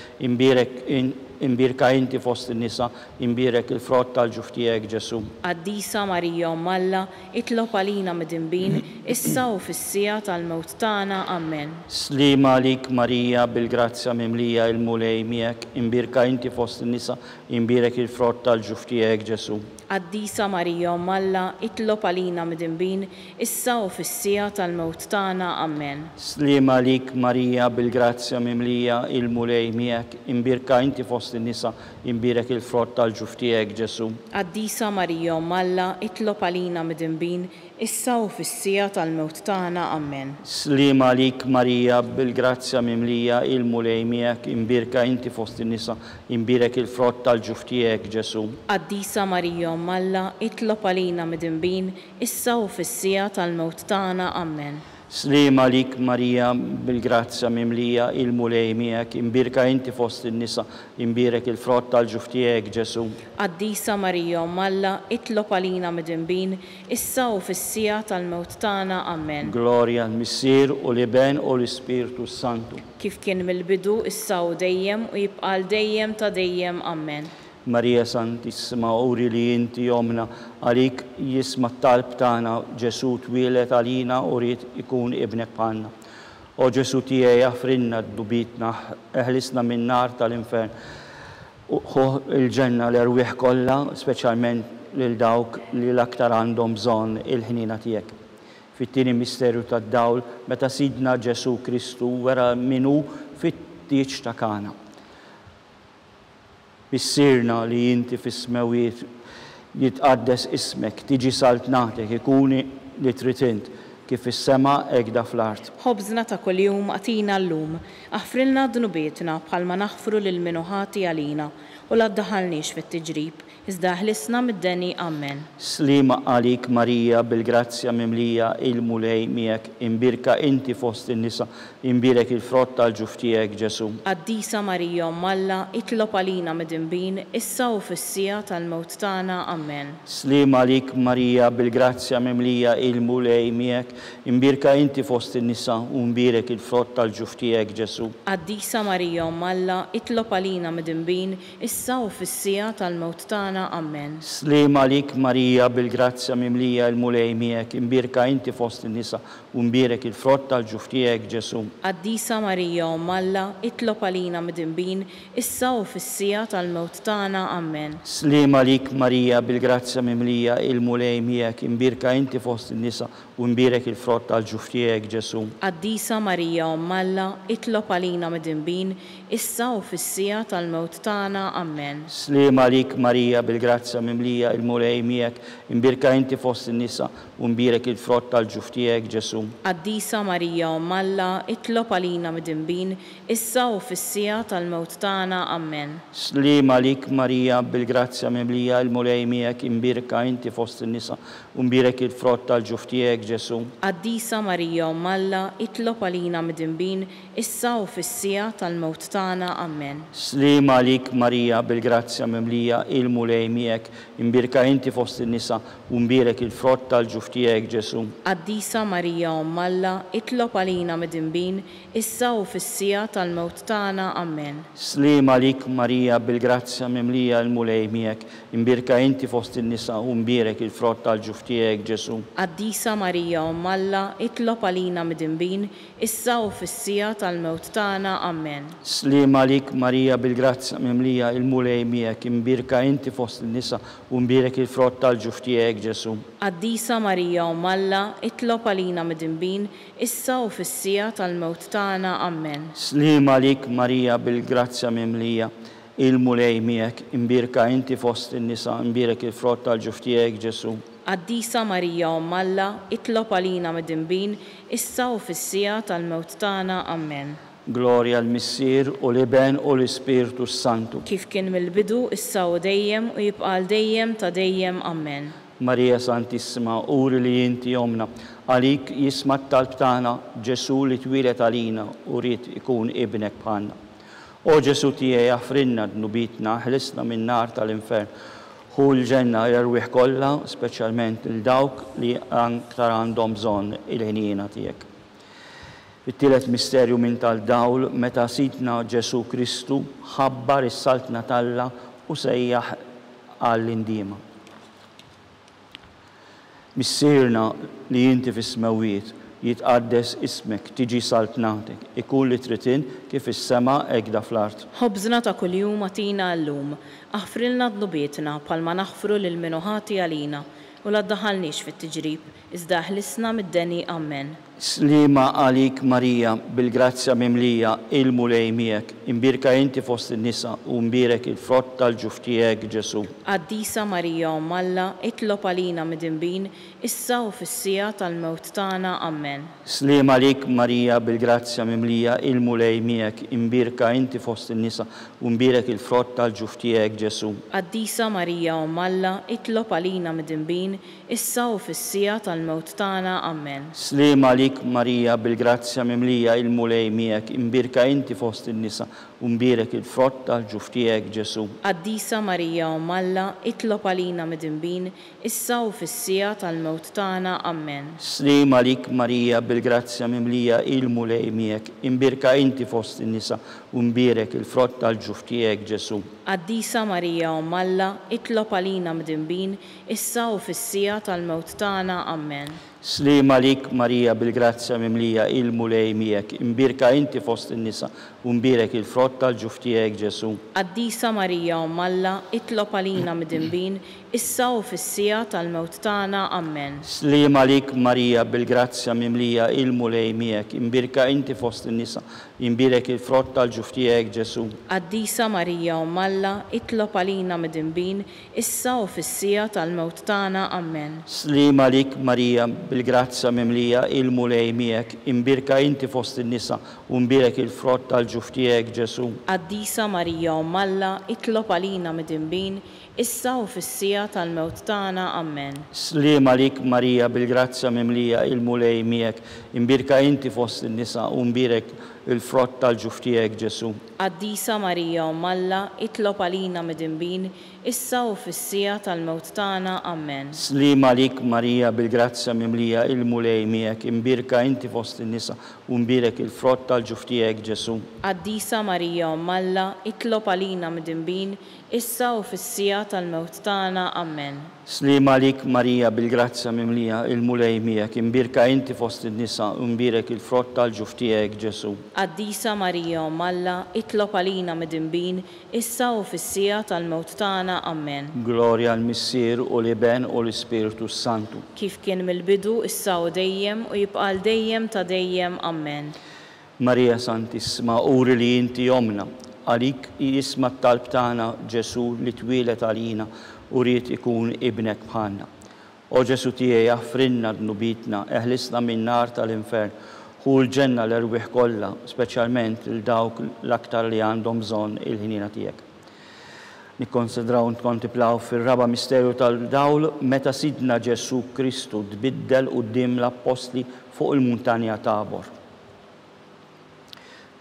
imbirka inti fost in-nisa, imbirek il-frott tal-ġuf tiegħek Ġesu. Qaddisa Marija Umm Alla, itlob għalina midinbin, issa u fis-sija tal-mewt tagħna. Amen. Slima għalik Marija bil-grazzja mimlija il-mulej miegħek, imbirka inti fost in-nisa, imbirek il-frott tal-ġuf tiegħek Ġesu. Qaddisa Marija Umm Alla, itlob għalina midinbin, issa u fis-sija tal-mewt tagħna. Amen. Slima għalik Marija bil-grazzja mimlija il-mulej miegħek, imbirka inti fost in-nisa, imbirek il-frott tal-ġuf tiegħek Ġesu. Qaddisa Marija Umm Alla, itlob għalina midinbin, issa u fis-sija tal-mewt tagħna. Amen. Slima għalik Marija bil-grazzja mimlija il-mulej miegħek, imbirka inti fost in-nisa, imbirek il-frott tal-ġuf tiegħek Ġesu. Qaddisa Marija Umm Alla, itlob għalina midinbin, issa u fis-sija tal-mewt tagħna. Amen. Slima għalik Marija bil-grazzja mimlija il-mulej miegħek, imbirka inti fost in-nisa, imbirek il-frott tal-ġuf tiegħek Ġesu. Qaddisa Marija Umm Alla, itlob għalina midinbin, issa u fis-sija tal-mewt tagħna. Amen. Glorja l-Missier u l-Iben u l-Ispiritu Santu. Kif kien mill-bidu, issa u dejjem u jibqa' dejjem ta' dejjem. Amen. Marija Santissima, uri li inti jomna, għalik jisma t-talb tagħna, Ġesu twilet għalina u rrid ikun ibnek bħalna. O Ġesu tiegħi affrinna d-dubitna, eħlisna minn nar tal-infern. Il-ġenna l-erwieħ kollha, speċjalment lil dawk li l-aktar għandhom bżonn il-ħnina tiegħek. Fit-tieni misterju tad-dawl, meta Sidna Ġesu Kristu wera minu fit-tieġ ta' Kana. Bissirna li inti fis-smewiet jitqaddes ismek, tiġi saltnatek, ikuni li tritint, kif fis-sema hekk fl-art. Ħobżna ta' kuljum għatina llum, aħfrilna d-dnubietna bħalma naħfru lil minuħati għalina u la ddaħħalniex fit-tiġrib, iżda ħlisna mid-deni. Amen. Slima għalik Marija bil-grazzja mimlija il-mulej miegħek, imbirka inti fost in-nisa, imbirek il-frott tal-ġuf tiegħek Ġesu. Qaddisa Marija Umm Alla, itlob għalina midinbin, issa u fis-sija tal-mewt tagħna. Amen. Slima għalik Marija bil-grazzja mimlija il-mulej miegħek, imbirka inti fost in-nisa, u mbirek il-frott tal-ġuf tiegħek Ġesu. Qaddisa Marija Umm Alla, itlob għalina midinbin, issa u fis-sija tal-mewt tagħna. Amen. Slima għalik Marija bil-grazzja mimlija il-mulej miegħek, imbirka inti fost in-nisa, u mbirek il-frott tal-ġuf tiegħek Ġesu. Qaddisa Marija Umm Alla, itlob għalina midinbin, issa u fis-sija tal-mewt tagħna. Amen. Slima għalik Marija bil-grazzja mimlija il-mulej miegħek, imbirka inti fost in-nisa, u mbirek il-frott tal-ġuf tiegħek Ġesu. Qaddisa Marija Umm Alla, itlob għalina midinbin, issa u fis-sija tal-mewt tagħna. Amen. Slima għalik Marija bil-grazzja mimlija il-mulej miegħek, imbirka inti fost in-nisa, u mbirek il-frott tal-ġuf tiegħek Ġesu. Qaddisa Marija Umm Alla, itlob għalina midinbin, issa u fis-sija tal-mewt tagħna. Amen. Slima għalik Marija bil-grazzja mimlija il-mulej miegħek, imbirka inti fost in-nisa, u mbirek il-frott tal-ġuf tiegħek Ġesu. Qaddisa Marija Umm Alla, itlob għalina midinbin, issa u fis-sija tal-mewt tagħna. Amen. Slima għalik Marija bil-grazzja mimlija il-mulej miegħek, imbirka inti fost in-nisa, u mbirek il-frott tal-ġuf tiegħek Ġesu. Qaddisa Marija Umm Alla, itlob għalina midinbin, issa u fis-sija tal-mewt tagħna. Amen. Slima għalik Marija bil-grazzja mimlija il-mulej miegħek, imbirka inti fost in-nisa, u mbirek il-frott tal-ġuf tiegħek Ġesu. Qaddisa Marija Umm Alla, itlob għalina midinbin, issa u fis-sija tal-mewt tagħna. Amen. Slima għalik Marija bil-grazzja mimlija il-mulej miegħek, imbirka inti fost in-nisa, u mbirek il-frott tal-ġuf tiegħek Ġesu. Qaddisa Marija Marija Malla, itlob għalina midinbin, issa u fis-sija tal-mewt tagħna. Amen. Slima lik Marija bil-grazzja mimlija, il-mulej miegħek, imbirka inti fost in-nisa, imbirek il-frott tal-ġuf tiegħek Ġesu. Qaddisa Marija Malla, itlob għalina midinbin, issa u fis-sija tal-mewt tagħna. Amen. Gloria l-Missier u l-Iben u l-Ispirtu Santu. Kif kien mill-bidu, issa u dejjem u jibqa' dejjem ta' dejjem. Amen. Marija Santissima, uri li inti omna, għalik jisma' t-talb tagħna Ġesu li twilet għalina u rrid ikun ibnek bħalna. O Ġesu tiegħi jaffrinna dnubitna, ħlisna minn nar tal-infern. Hu l-ġenna l-erwieħ kollha, speċjalment il-dawk li aktar għandhom bżonn il-ħnina tiegħek. Fit-tielet misterju minn tal-dawl, meta sidna Ġesu Kristu ħabbar is-saltna talla u sejjaħ għall-indiema. Missierna li inti fis-smawiet, jitqaddes ismek, tiġi saltnatek, ikun li tritin kif is-sema hekk fl-art. Ħobżna ta' kuljum atina llum, aħfrilna dnubietna bħalma naħfru lil min ħati għalina u la ddaħħalniex fit-tiġrib, iżda ħlisna mid-deni. Amen. Slima għalik Marija, bil-grazzja mimlija, il-mulej miegħek, imbirka inti fost in-nisa u mbirek il-frott tal-ġuf tiegħek Ġesu. Qaddisa Marija Malla, itlob għalina midinbin, issa u fis-sija tal-mewt tagħna. Amen. Slima għalik Marija, bil-grazzja mimlija, il-mulej miegħek, imbirka inti fost in-nisa u mbirek il-frott tal-ġuf tiegħek Ġesu. Qaddisa Marija Malla, itlob għalina midinbin, issa u fis-sija tal-mewt tagħna. Amen. Slima għalik Marija, bil-grazzja mimlija, il-mulej miegħek, imbirka inti fost in-nisa u mbirek il-frott tal-ġuf tiegħek Ġesu. Qaddisa Marija Malla, itlob għalina midinbin, issa u fis-sija tal-mewt tagħna. Amen. Slima għalik Marija, bil-grazzja mimlija, il-mulej miegħek, imbirka inti fost in-nisa u mbirek il-frott tal-ġuf tiegħek Ġesu. Qaddisa Marija Malla, itlob għalina midinbin, issa u fis-sija tal-mewt tagħna. Amen. Slima għalik Marija, bil-grazzja mimlija, il-mulej miegħek, imbirka inti fost in-nisa u mbirek il-frott tal-ġuf tiegħek Ġesu. Qaddisa Marija Malla, itlob għalina midinbin, issa u fis-sija tal-mewt tagħna. Amen. Slima għalik Marija, bil-grazzja mimlija, il-mulej miegħek, imbirka inti fost in-nisa, imbirek il-frott tal-ġuf tiegħek Ġesu. Qaddisa Marija Malla, itlob għalina midinbin, issa u fis-sija tal-mewt tagħna. Amen. Slima għalik Marija, bil-grazzja mimlija, il-mulej miegħek, imbirka inti fost in-nisa u mbirek il-frott tal-ġuf tiegħek Ġesu. Qaddisa Marija Malla, itlob għalina midinbin, issa u fis-sija tal-mewt tagħna. Amen. Slima għalik Marija, bil-grazzja mimlija, il-mulej miegħek, imbirka inti fost in-nisa u mbirek il-frott tal-ġuf tiegħek Ġesu. Qaddisa Marija Malla, itlob għalina midinbin, issa u fis-sija tal-mewt tagħna. Amen. Slima għalik Marija, bil-grazzja mimlija, il-mulej miegħek, imbirka inti fost in-nisa u mbirek il-frott tal-ġuf tiegħek Ġesu. Qaddisa Marija Malla, itlob għalina midinbin, issa u fis-sija tal-mewt tagħna. Amen. Slima għalik Marija, bil-grazzja mimlija, il-mulej miegħek, imbirka inti fost in-nisa u mbirek il-frott tal-ġuf tiegħek Ġesu. Qaddisa Marija Malla, itlob għalina midinbin, issa u fis-sija tal-mewt tagħna. Amen. Gloria l-Missier u l-Iben u l-Ispirtu Santu. Kif kien mill-bidu, issa u dejjem u jibqa' dejjem ta' dejjem. Amen. Marija Santissima, uri li inti omna, għalik jisma' t-talb tagħna Ġesu li twilet għalina u rrid ikun ibnek bħalna. O Ġesu tiegħi jaffrinna dnubitna, eħlisna minn nar tal-infern, hu l-ġenna l-erwieħ kollha, speċjalment il-dawk l-aktar li għandhom bżonn il-ħnina tiegħek. Nikkonsidraw nkontemplaw fir-raba misterju tal-dawl meta sidna Ġesu Kristu tbiddel quddiem l-apostli fuq il-muntanja Tabor.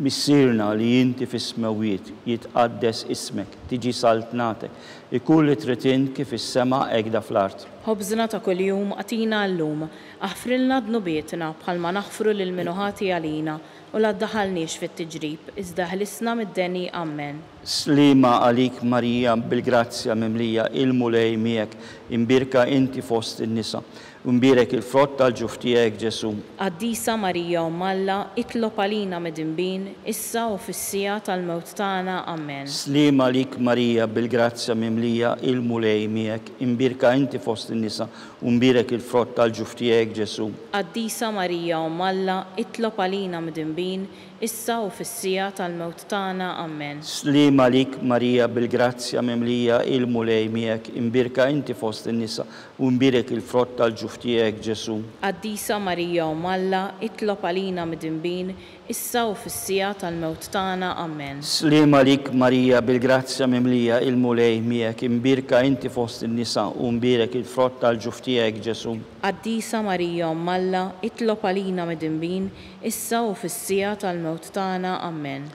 Missierna li inti fis-smawiet, jitqaddes ismek, tiġi saltnatek, ikun li tritin kif is-sema hekk fl-art. Ħobżna ta' kuljum atina llum, aħfrilna dnubietna bħalma naħfru lil min ħati għalina u la ddaħħalniex fit-tiġrib, iżda ħlisna mid-deni. Amen. Slima għalik Marija, bil-grazzja mimlija, il-mulej miegħek, imbirka inti fost in-nisa Unbirek il-frott tal-ġuf tiegħek Ġesu. Qaddisa Marija Umm Alla, itlob għalina midinbin, issa u fis-sija tal-mewt tagħna. Amen. Slima lik Marija bil-grazzja mimlija il-mulej miegħek, imbirka inti fost in-nisa, unbirek il-frott tal-ġuf tiegħek Ġesu. Qaddisa Marija Umm Alla, itlob għalina midinbin, issa u fis-sija tal-mewt tagħna. Amen. Slima lik Marija bil-grazzja mimlija il-mulej miegħek, imbirka inti fost in-nisa, unbirek il-frott tal-ġuf tiegħek Ġesu. Qaddisa Marija Umm Alla, itlob għalina midinbin, issa u fis-sija tal-mewt tagħna. Amen. Slima lik Marija bil-grazzja mimlija il-mulej miegħek, imbirka inti fost in-nisa, unbirek il-frott tal-ġuf tiegħek Ġesu. Qaddisa Marija Umm Alla, itlob għalina midinbin, issa u fis-sija tal-mewt tagħna. Amen.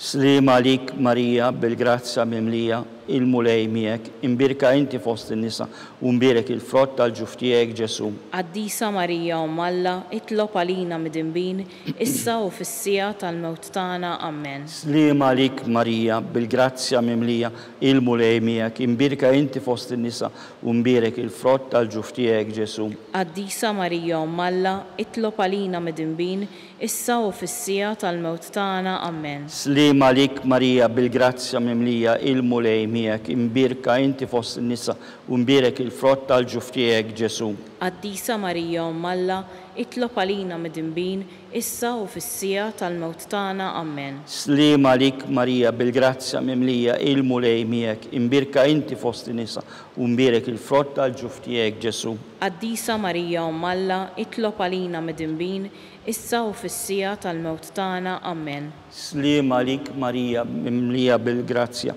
Slima lik Marija bil-grazzja mimlija il-mulej miegħek, imbirka inti fost in-nisa, unbirek il-frott tal-ġuf tiegħek Ġesu. Qaddisa Marija Umm Alla, itlob għalina midinbin, issa u fis-sija tal-mewt tagħna. Amen. Slima lik Marija bil-grazzja mimlija il-mulej miegħek, imbirka inti fost in-nisa, unbirek il-frott tal-ġuf tiegħek Ġesu. Qaddisa Marija Umm Alla, itlob għalina midinbin, issa u fis-sija tal-mewt tagħna. Amen. Slima lik Marija bil-grazzja mimlija il-mulej miegħek, imbirka inti fost in-nisa, unbirek il-frott tal-ġuf tiegħek Ġesu. Qaddisa Marija Umm Alla, itlob għalina midinbin, issa u fis-sija tal-mewt tagħna. Amen. Slima lik Marija bil-grazzja mimlija il-mulej miegħek, imbirka inti fost in-nisa, unbirek il-frott tal-ġuf tiegħek Ġesu. Qaddisa Marija Umm Alla, itlob għalina midinbin, issa u fis-sija tal-mewt tagħna. Amen. Slima lik Marija mimlija bil-grazzja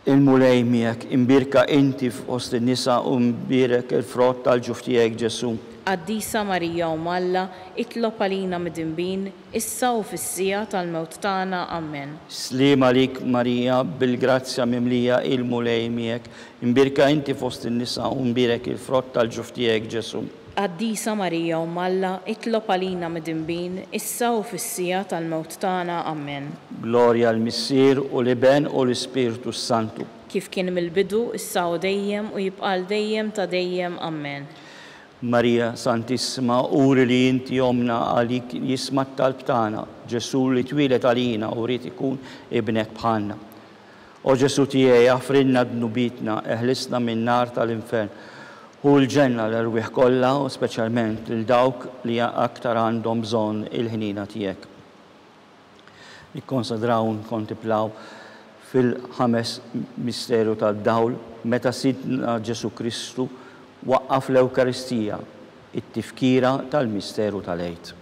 il-mulej miegħek, imbirka inti fost in-nisa, unbirek il-frott tal-ġuf tiegħek Ġesu. Qaddisa Marija Umm Alla, itlob għalina midinbin, issa u fis-sija tal-mewt tagħna. Amen. Slima lik Marija bil-grazzja mimlija il-mulej miegħek, imbirka inti fost in-nisa, unbirek il-frott tal-ġuf tiegħek Ġesu. Qaddisa Marija Umm Alla, itlob għalina midinbin, issa u fis-sija tal-mewt tagħna. Amen. Glorja l-Missier u l-Iben u l-Ispiritu Santu. Kif kien mill-bidu, issa u dejjem u jibqa' dejjem ta' dejjem. Amen. Marija Santissima, uri li inti jomna għalik jisma' t-talb tagħna, Ġesu li twilet għalina u rrid ikun ibnek bħalna. O Ġesu tiegħi għafrinna dnubitna, eħlisna minn nar tal-infern, u l-ġenna l-erwieħ kollha u speċjalment lil dawk li aktar għandhom bżonn il-ħnina tiegħek. Nikkonsidraw nkontemplaw fil-ħames misteru tad-dawl meta Sidna Ġesu Kristu waqqaf l-Ewkaristija, it-tifkira tal-misteru tal-Għid.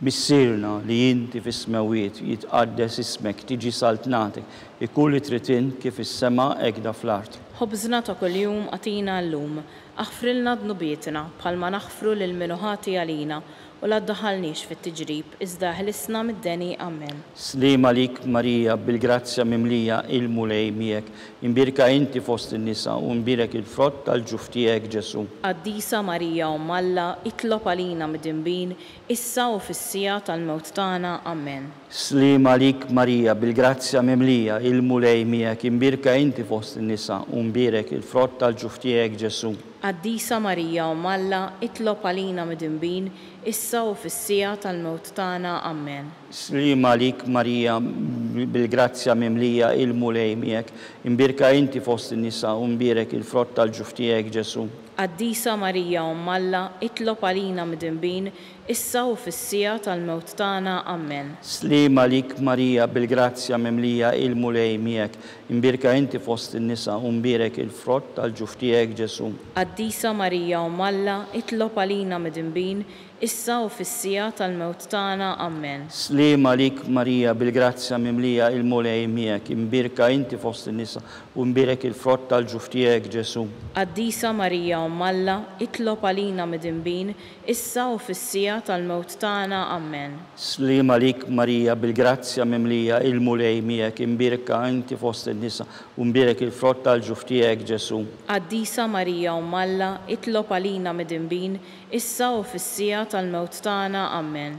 Missirna li inti fis-smewiet jitqaddes ismek, tiġi saltnatek, ikun li tritin kif is-sema hekk fl-art. Ħobżna ta' kuljum għatina llum, aħfrilna dnubietna bħalma naħfru lil min ħati għalina u la ddaħħalniex fit-tiġrib, iżda ħlisna mid-deni. Amen. Slima lik Marija bil-grazzja mimlija il-mulej miegħek, imbirka inti fost in-nisa u mbirek il-frott tal-ġuf tiegħek Ġesu. Qaddisa Marija Umm Alla, itlob għalina midinbin, issa u fis-sija tal-mewt tagħna. Amen. Slima lik Marija bil-grazzja mimlija il-mulej miegħek, imbirka inti fost in-nisa u mbirek il-frott tal-ġuf tiegħek Ġesu. Qaddisa Marija Umm Alla, itlob għalina midinbin, issa u fis-sija tal-mewt tagħna. Amen. Slima lik Marija bil-grazzja mimlija il-mulej miegħek, imbirka inti fost in-nisa u mbirek il-frott tal-ġuf tiegħek Ġesu. Qaddisa Marija Umm Alla, itlob għalina midinbin, issa u fis-sija tal-mewt tagħna. Amen. Slima lik Marija bil-grazzja mimlija il-mulej miegħek, imbirka inti fost in-nisa u mbirek il-frott tal-ġuf tiegħek Ġesu. Qaddisa Marija Umm Alla, itlob għalina midinbin, issa u fis-sija tal-mewt tagħna. Amen. Slima lik Marija bil-grazzja mimlija il-mulej miegħek, imbirka inti fost in-nisa u mbirek il-frott tal-ġuf tiegħek Ġesu. Qaddisa Marija Umm Alla, itlob għalina midinbin, issa u fis-sija tal-mewt tagħna. Amen. Slima lik Marija bil-grazzja mimlija il-mulej miegħek, imbirka inti fost in-nisa u mbirek il-frott tal-ġuf tiegħek Ġesu. Qaddisa Marija Umm Alla, itlob għalina midinbin, issa u fis-sija tal-mewt tagħna. Amen.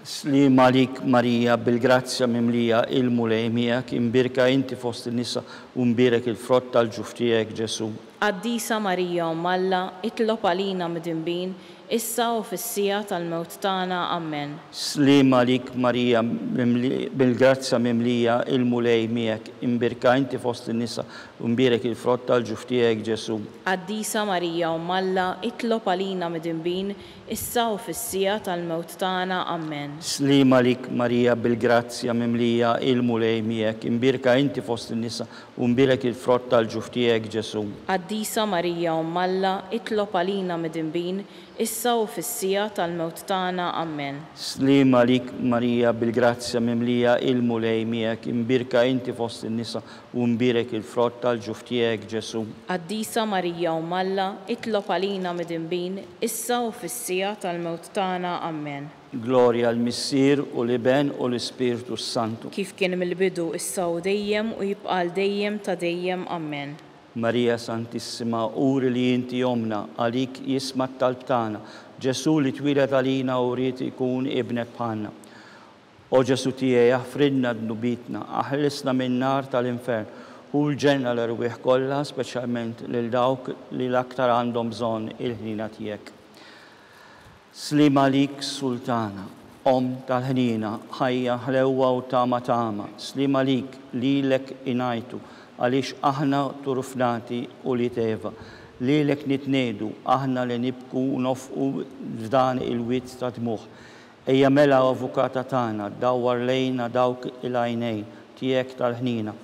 Slima lik Marija bil-grazzja mimlija il-mulej miegħek, imbirka inti fost in-nisa u mbirek il-frott tal-ġuf tiegħek Ġesu. Qaddisa Marija Umm Alla, itlob għalina midinbin, issa u fis-sija tal-mewt tagħna. Amen. Slima lik Marija bil-grazzja mimlija il-mulej miegħek, imbirka inti fost in-nisa u mbirek il-frott tal-ġuf tiegħek Ġesu. Qaddisa Marija Umm Alla, itlob għalina midinbin, issa u fis-sija tal-mewt tagħna. Amen. Slima lik Marija bil-grazzja mimlija il-mulej miegħek, imbirka inti fost in-nisa u mbirek il-frott tal-ġuf tiegħek Ġesu. Qaddisa Marija Umm Alla, itlob għalina midinbin, issa u fis-sija tal-mewt tagħna. Amen. Slima lik Marija bil-grazzja mimlija il-mulej miegħek, imbirka inti fost in-nisa u mbirek il-frott tal-ġuf tiegħek Ġesu. Qaddisa Marija Umm Alla, itlob għalina midinbin, issa u fis-sija tal-mewt tagħna. Amen. Gloria l-Missier u l-Iben u l-Ispiritu Santu. Kif kien mill-bidu issa u dejjem u jibqa' dejjem ta' dejjem. Amen. Marija Santissima, uri li inti jomna, għalik jisma t-talb tagħna, Ġesu li twilet għalina u rrid ikun ibnek bħalna. O Ġesu tiegħi aħfridna dnubitna, aħlisna min-nar tal-infern, u l-ġenna l-irwieħ kollha, speċjalment lil dawk li l-aktar għandhom bżonn il-ħnina tiegħek. Slima lik Sultana, Om tal-ħnina, ħajja ħlewwa u tama tama, slima lik lilek inajtu, għaliex aħna turufnati u li teva, lilek nitnedu, aħna li nibku nofqu f'dan il-wit ta' dmuħ. Ejja mela avukata tagħna, dawwar lejna dawk il-għajnejn tiegħek tal-ħnina,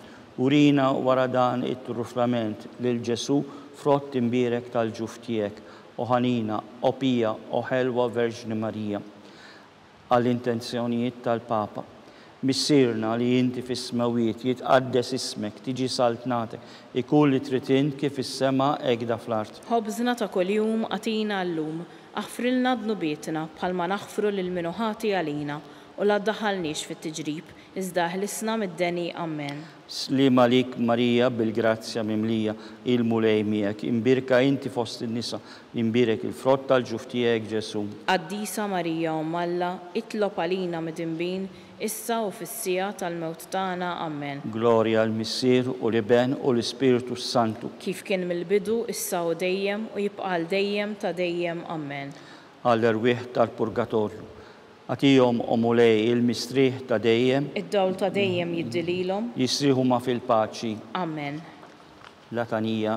urina wara dan it-turuflament lil Ġesu frott imbirek tal-ġuf tiegħek, o ħanina, o pija, o ħelwa Verġni Marija. Għall-intenzjonijiet tal-Papa, missirna li inti fis-smawiet jitqaddes ismek, tiġi saltnatek, ikun li trid int kif is-sema hekk fl-art. Ħobżna ta' kuljum għatina llum, aħfrilna dnubietna bħalma naħfru lil minu ħati għalina u la ddaħħalniex fit-tiġrib, iżda ħlisna mid-deni. Amen. Slima lik Marija bil-grazzja mimlija il-mulej miegħek, imbirka inti fost in-nisa, imbirek il-frott tal-ġuf tiegħek Ġesu. Qaddisa Marija Umm Alla, itlob għalina midinbin, issa u fis-sija tal-mewt tagħna. Amen. Gloria l-Missier u l-Iben u l-Ispiritu Santu. Kif kien mill-bidu, issa u dejjem u jibqa' dejjem ta' dejjem. Amen. Għall-irwieħ tal-Purgatorju. Għatijom o mulej il-mistriħ ta' dejjem. Id-dawl ta' dejjem jiddililhom. Jisriħu ma fil-paċi. Amen. Latanija.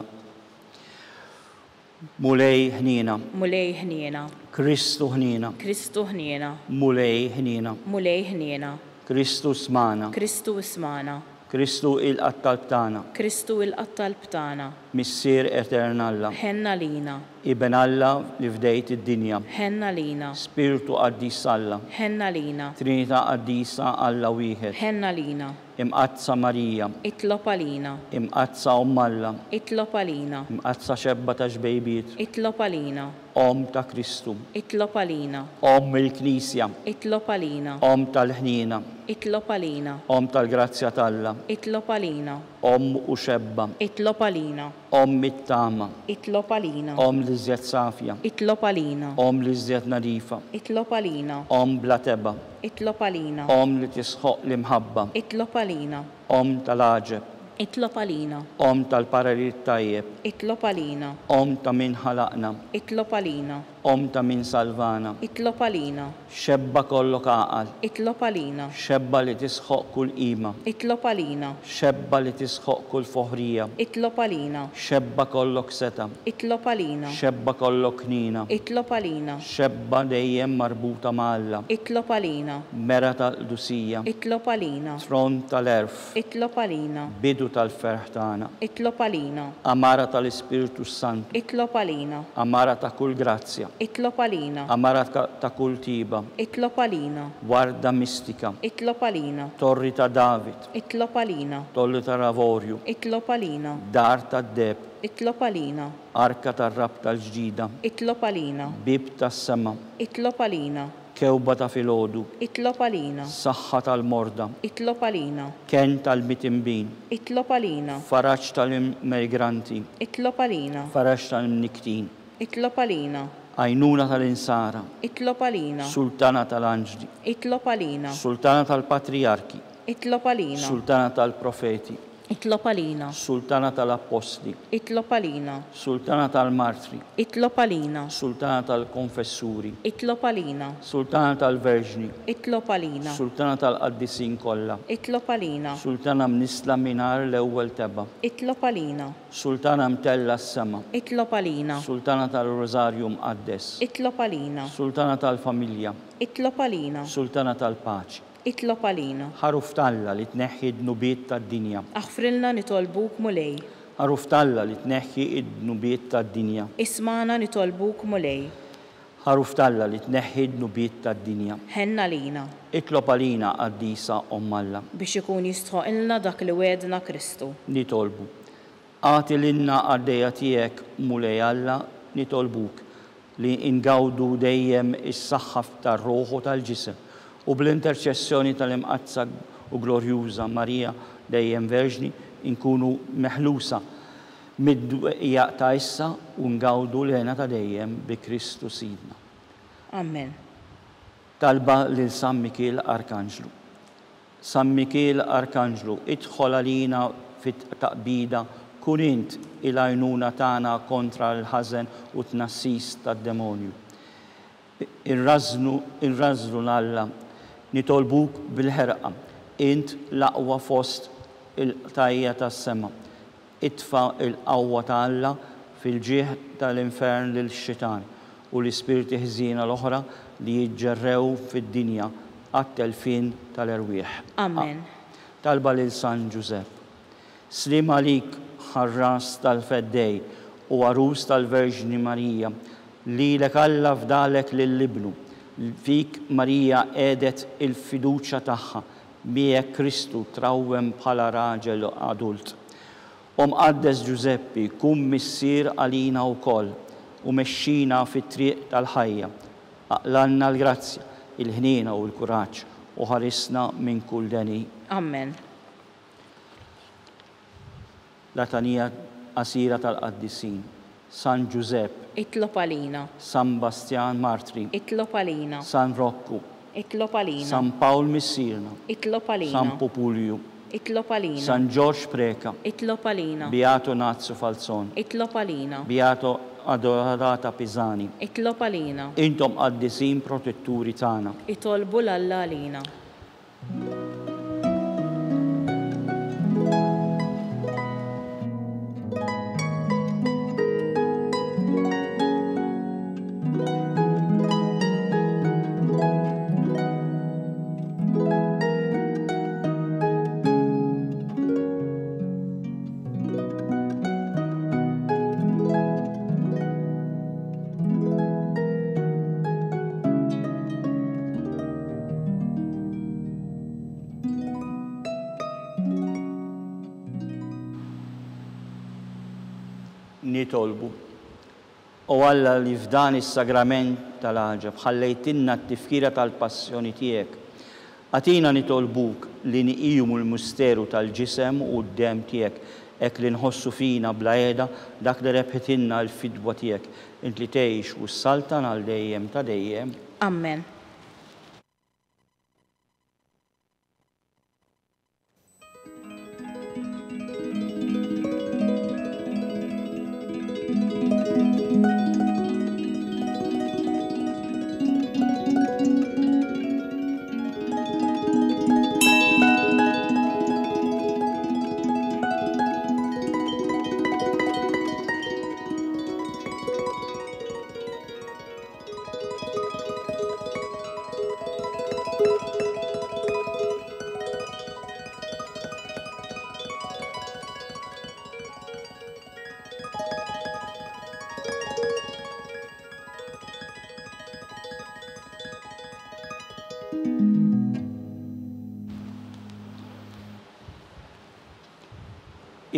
Mulej ħnina. Mulej ħnina. Kristu ħnina. Kristu ħnina. Mulej ħnina. Mulej ħnina. Kristu smana. Kristu ismana. Kristu il-qattalb tagħna. Kristu il-qattalb tagħna. Missier eternalla. Ħenna lina. Iben Alla li fdejt id-dinja. Ħenna lina. Spiritu qaddis Alla. Ħenna lina. Trinità qaddisa Alla wieħed. Ħenna lina. Imqazza Marija. Itlob għalina. Imqazza Umm Alla. Itlob għalina. Imqazza xebba ta' xbejbiet. Itlob għalina. Om ta' Kristu. Itlob għalina. Om il-Knisja. Itlob għalina. Om tal-ħnina. Itlob għalina. Om tal-grazzja talla. Itlob għalina. Om u xebba. Itlob għalina. Om mit-tama. Itlob għalina. Om li żjed safja. Itlob għalina. Om li żjed nadifa. Itlob għalina. Om bla teba. Itlob għalina. Om li tisħoq l-imħabba. Itlob għalina. Om tal-aġeb. Itlob għalina. Om tal-pararit tajjeb. Itlob għalina. Om ta' min ħalaqna. Itlob għalina. Om ta' min salvana. Itlob għalina. Xebba kollok aqal. Itlob għalina. Xebba li tisħoq kull qima. Itlob għalina. Xebba li tisħoq kull foħrija. Itlob għalina. Xebba kollok seta. Itlob għalina. Xebba kollok knina. Itlob għalina. Xebba dejjem marbuta malla. Itlob għalina. Mera tal-dusija. Itlob għalina. Tron tal-erf. Itlob għalina. Bidu tal-ferħ tagħna. Itlob għalina. Amara tal-Ispiritu Santu. Itlob għalina. Amara ta' kull grazzja. Itlob għalina. Amara ta' kull tiba. Itlob għalina. Warda mistika. Itlob għalina. Torri ta' David. Itlob għalina. Tolli ta' Ravorju. Itlob għalina. Dar ta' Deb. Itlob għalina. Arka tar-rab tal-ġdida. Itlob għalina. Bib tas-sema. Itlob għalina. Kewba ta' filgħodu. Itlob għalina. Saħħa tal-morda. Itlob għalina. Ken tal-mitimbin. Itlob għalina. Faraġġ tal-immigranti. Itlob għalina. Faraġġ tal-mniktin. Itlob għalina. Għajnuna tal-insara. Itlob għalina. Sultana tal-anġli. Itlob għalina. Sultana tal-patriarki. Itlob għalina. Sultana tal-profeti. Itlob għalina. Sultana tal-Apostli, Itlob għalina. Sultana tal-Martri, Itlob għalina. Sultana tal-Konfessuri, Itlob għalina. Sultana tal-Verġni, Itlob għalina. Sultana tal-Qaddisin kollha, Itlob għalina. Sultana mnisla minar l-ewwel teba, Itlob għalina. Sultana mtella s-sema, Itlob għalina. Sultana tal-Rosarju mqaddes, Itlob għalina. Sultana tal-Familja, Itlob għalina. Sultana tal-Paċi. Itlob għalina. Ħaruf Talla li tneħħi d-nubiet tad-dinja. Aħfrilna nitolbuk mulej. Ħaruf Talla li tneħħi d-nubiet tad-dinja. Ismana nitolbuk mulej. Ħaruf Talla li tneħħi d-nubiet tad-dinja. Ħenna lina. Itlob għalina qaddisa Omm Alla. Biex ikun jistħoqilna dak li wedna Kristu. Nitolbu. Għati l-inna għaddeja tiegħek mulej Alla, nitolbuk li ingawdu dejjem is-saħħa tar-ruħu tal-ġisem u bl-interċessjoni tal-imqazza u glorjuża Marija dejjem Verġni inkunu meħlusa mid-dweqija ta' issa u ngawdu lena ta' dejjem bi Kristu Sidna. Amen. Talba lil San Mikiel Arkanġlu. San Mikiel Arkanġlu, idħol għalina fit-taqbida kun int il-għajnuna tagħna kontra l-ħażen u tnassis tad-demonju. Irrażlu l-Alla, nitolbuk bil-ħerqa, int l-aqwa fost il-tajja tas-sema. Itfa il-qawwa ta' Alla fil-ġieħ tal-infern lil-xitan u l-ispirti ħżiena l-oħra li jiġġerrew fid-dinja għat-telfin tal-erwieħ. Amen. Talba lil San Giuseppe. Slim għalik ħarras tal-feddej u għarus tal-Verġni Marija li l-Alla fdalek lill-libnu. Fik Marija edet il-fiduċa tagħha miegħek Kristu trawwem bħala raġel adult. Qaddes Giuseppi, kun missier għalina wkoll u mexxina fit-triq tal-ħajja. Aqlanna l-grazzja, il-ħniena u l-kuraġġ u ħarisna minn kull deni. Amen. Latanija qasira tal-Qaddisin. San Giuseppe. Itlob għalina. San Bastian Martri. Itlob għalina. San Rocco. Itlob għalina. San Paul Missirna. Itlob għalina. San Populju. Itlob għalina. San George Preka. Itlob għalina. Beato Nazzo Falzon. Itlob għalina. Beato Adorata Pisani. Itlob għalina. Intom qaddisin protetturi tagħna. Itolbu l-Alla għalina. Nitolbu. U Alla li f'dan is-sagrament tal-ħaġeb ħallejtinna t-tifkira tal-passjoni tiegħek. Għatina nitolbuk li niqijum l-misteru tal-ġisem u d-dem tiegħek hekk li nħossu fina bla qiegħda dak li rebħitilna l-fidwa tiegħek int li tgħix u s-saltan għal dejjem ta' dejjem. Amen.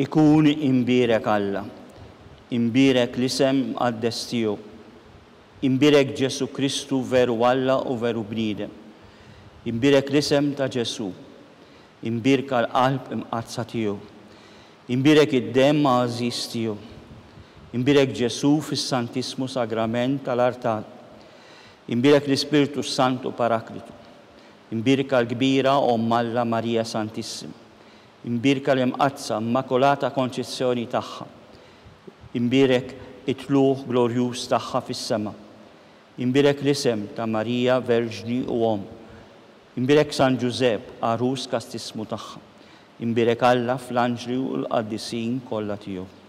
Ikun imbirek Alla, imbirek l-isem għaddes tiegħu, imbirek Ġesu Kristu veru Alla u veru bniedem, imbirek l-isem ta' Ġesu, imbirka l-qalb imqazza tiegħu, imbirek id-dem għażiż tiegħu, imbirek Ġesu fis-Santismu Sagrament tal-Artat, imbirek l-Ispiritu Santu Paraklitu, imbirka l-kbira Omm Alla Marija Santissima, imbirka l-imqazza immakolata konċezzjoni tagħha, imbirek it-tluħ glorjuż tagħha fis-sema, imbirek l-isem ta' Marija Verġni u Om, imbirek San Giuseppe arus kastismu tagħha, imbirek Alla fl-anġli u l-qaddisin kollha tiegħu.